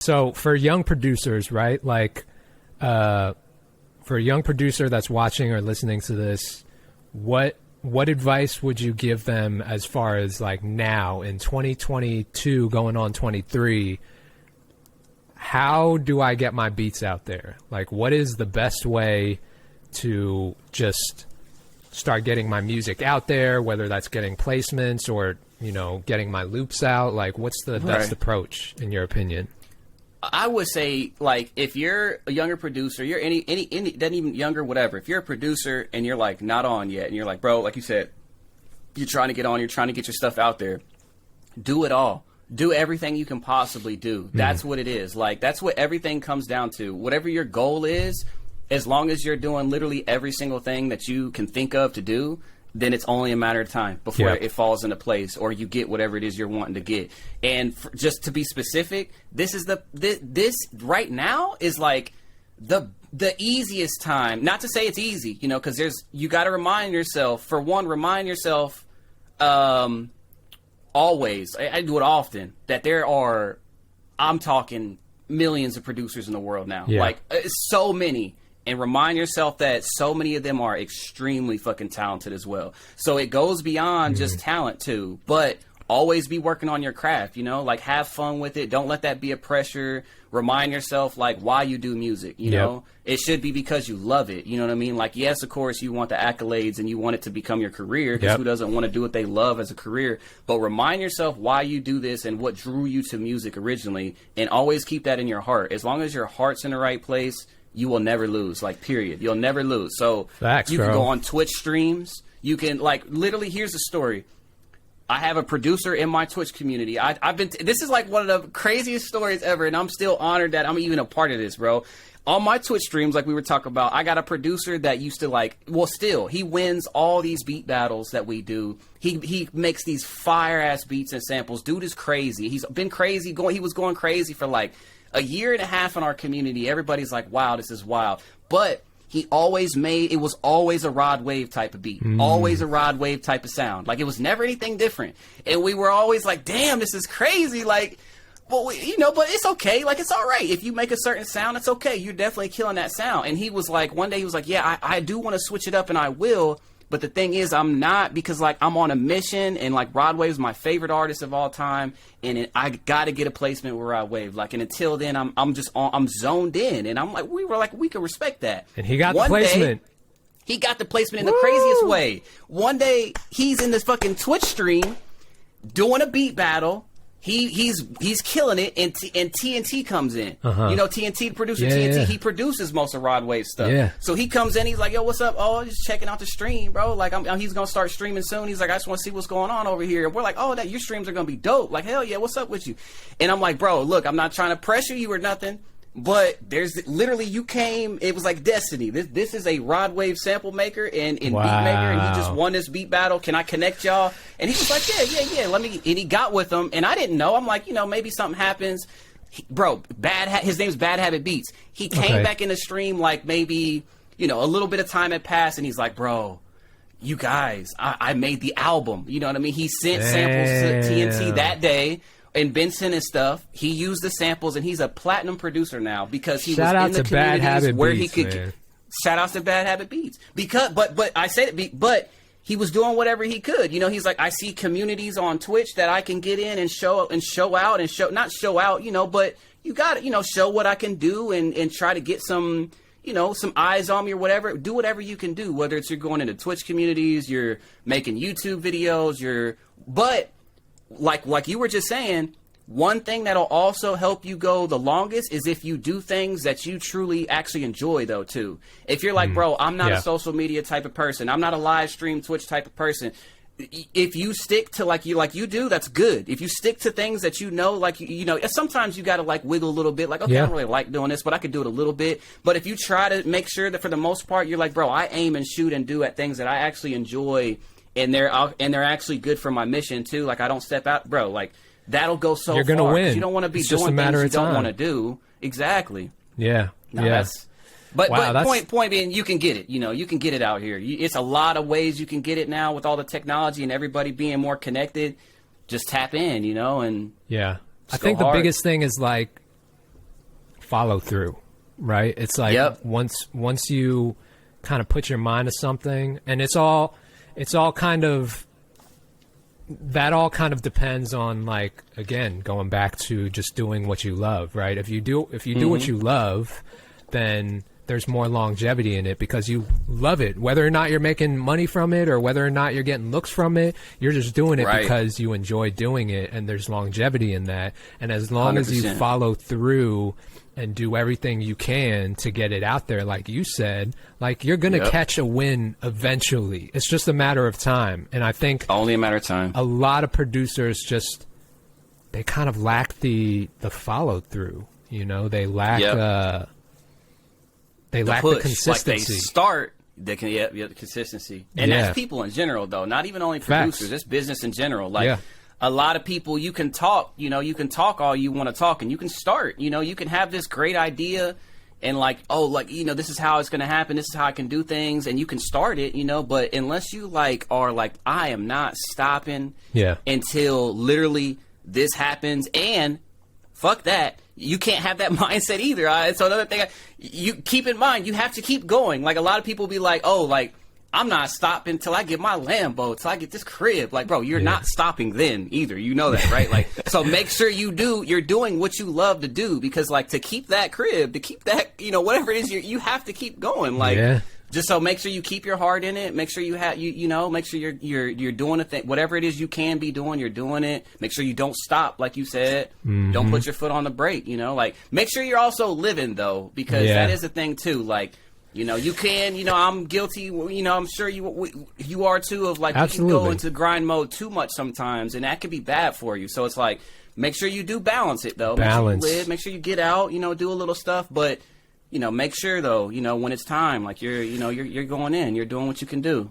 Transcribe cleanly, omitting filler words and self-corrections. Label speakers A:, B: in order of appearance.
A: So for young producers, right? Like, for a young producer that's watching or listening to this, what advice would you give them as far as like now in 2022 going on 23? How do I get my beats out there? Like, what is the best way to just start getting my music out there, whether that's getting placements or, you know, getting my loops out? Like, what's the best approach in your opinion?
B: I would say, like, if you're a younger producer, you're any doesn't even younger, whatever. If you're a producer and you're like not on yet, and you're like, bro, like you said, you're trying to get on, you're trying to get your stuff out there, do it all. Do everything you can possibly do. That's what it is. Like, that's what everything comes down to. Whatever your goal is, as long as you're doing literally every single thing that you can think of to do, then it's only a matter of time before it falls into place or you get whatever it is you're wanting to get. And just to be specific, this right now is like the easiest time. Not to say it's easy, you know, because you got to remind yourself. For one, remind yourself. Always, I do it often, that I'm talking millions of producers in the world now. Like, so many. And remind yourself that so many of them are extremely fucking talented as well. So it goes beyond just talent too. But always be working on your craft, you know? Like, have fun with it. Don't let that be a pressure. Remind yourself, like, why you do music, you know? It should be because you love it, you know what I mean? Like, yes, of course, you want the accolades and you want it to become your career, because who doesn't want to do what they love as a career? But remind yourself why you do this and what drew you to music originally, and always keep that in your heart. As long as your heart's in the right place, you will never lose, like, period. You'll never lose. So you can go on Twitch streams. You can, like, literally, here's the story. I have a producer in my Twitch community. This is like one of the craziest stories ever, and I'm still honored that I'm even a part of this, bro. On my Twitch streams, like we were talking about, I got a producer that used to, like, well, still, he wins all these beat battles that we do. He makes these fire-ass beats and samples. Dude is crazy. He's been crazy. He was going crazy for, like, a year and a half in our community. Everybody's like, wow, this is wild. But he always it was always a Rod Wave type of beat. Always a Rod Wave type of sound. Like, it was never anything different. And we were always like, damn, this is crazy. Like, well, you know, but it's okay. Like, it's all right. If you make a certain sound, it's okay. You're definitely killing that sound. And he was like, one day he was like, yeah, I do want to switch it up, and I will. But the thing is, I'm not, because, like, I'm on a mission, and, like, Rod Wave's my favorite artist of all time, and I got to get a placement with Rod Wave. Like, and until then, I'm zoned in, and I'm like, we can respect that.
A: And he got the placement.
B: He got the placement in the craziest way. One day, he's in this fucking Twitch stream doing a beat battle. He's killing it, and TNT comes in. You know, TNT, the producer, TNT, he produces most of Rod Wave's stuff. So he comes in, he's like, yo, what's up? Oh, just checking out the stream, bro. Like, he's going to start streaming soon. He's like, I just want to see what's going on over here. And we're like, oh, your streams are going to be dope. Like, hell yeah, what's up with you? And I'm like, bro, look, I'm not trying to pressure you or nothing, but there's literally, you came, it was like destiny. This is a Rod Wave sample maker and beat maker, and he just won this beat battle. Can I connect y'all? And he was like, yeah, let me, and he got with them, and I didn't know. I'm like, you know, maybe something happens. Bro, his name's Bad Habit Beats. He came back in the stream, like, maybe, you know, a little bit of time had passed, and he's like, bro, you guys, I made the album. You know what I mean? He sent samples to TNT that day. And Benson and stuff, he used the samples, and he's a platinum producer now because he was in the communities where he could. Shout out to Bad Habit Beats, because but I said it, but he was doing whatever he could. You know, he's like, I see communities on Twitch that I can get in and show out, not show out, you know, but you got to, you know, show what I can do and try to get some, you know, some eyes on me or whatever. Do whatever you can do, whether it's you're going into Twitch communities, you're making YouTube videos, but. Like you were just saying, one thing that'll also help you go the longest is if you do things that you truly actually enjoy, though, too. If you're like, bro, I'm not a social media type of person. I'm not a live stream Twitch type of person. If you stick to like you do, that's good. If you stick to things that you know, like, you know, sometimes you got to like wiggle a little bit. Like, okay, I don't really like doing this, but I could do it a little bit. But if you try to make sure that for the most part, you're like, bro, I aim and shoot and do at things that I actually enjoy. And they're actually good for my mission too. Like, I don't step out, bro. Like, that'll go so far.
A: You're gonna win.
B: You don't want to be doing things you don't want to do. Exactly.
A: Yeah.
B: But point being, you can get it. You know, you can get it out here. It's a lot of ways you can get it now with all the technology and everybody being more connected. Just tap in, you know, and
A: I think the biggest thing is like follow through, right? It's like once you kind of put your mind to something, and it's all kind of, that all kind of depends on, like, again, going back to just doing what you love, right? If you do what you love, then there's more longevity in it because you love it. Whether or not you're making money from it or whether or not you're getting looks from it, you're just doing it because you enjoy doing it, and there's longevity in that. And as long
B: 100%.
A: as you follow through and do everything you can to get it out there, like you said, like, you're going to catch a win eventually. It's just a matter of time. And I think
B: only a matter of time. A
A: lot of producers just, they kind of lack the follow through, you know, they lack, they lack the consistency.
B: Like, they start, they can the consistency. And that's people in general, though, not even only producers, it's business in general. Like, a lot of people, you can talk, you know, you can talk all you want to talk, and you can start, you know, you can have this great idea and, like, oh, like, you know, this is how it's going to happen, this is how I can do things, and you can start it, you know, but unless you, like, are like, I am not stopping until literally this happens, and fuck that, you can't have that mindset either. So another thing, you keep in mind, you have to keep going. Like, a lot of people be like, oh, like, I'm not stopping till I get my Lambo, till I get this crib. Like, bro, you're not stopping then either. You know that, right? Like, so make sure you're doing what you love to do, because, like, to keep that crib, to keep that, you know, whatever it is, you have to keep going. Like, just so make sure you keep your heart in it. Make sure you have, you know, make sure you're doing a thing, whatever it is you can be doing, you're doing it. Make sure you don't stop, like you said. Don't put your foot on the brake, you know, like, make sure you're also living, though, because that is a thing too. Like, you know, you can, you know, I'm guilty, you know, I'm sure you are too, of, like, you can go into grind mode too much sometimes, and that can be bad for you. So it's like, make sure you do balance it, though.
A: Balance.
B: Make sure you live, make sure you get out, you know, do a little stuff, but, you know, make sure, though, you know, when it's time, like, you're going in, you're doing what you can do.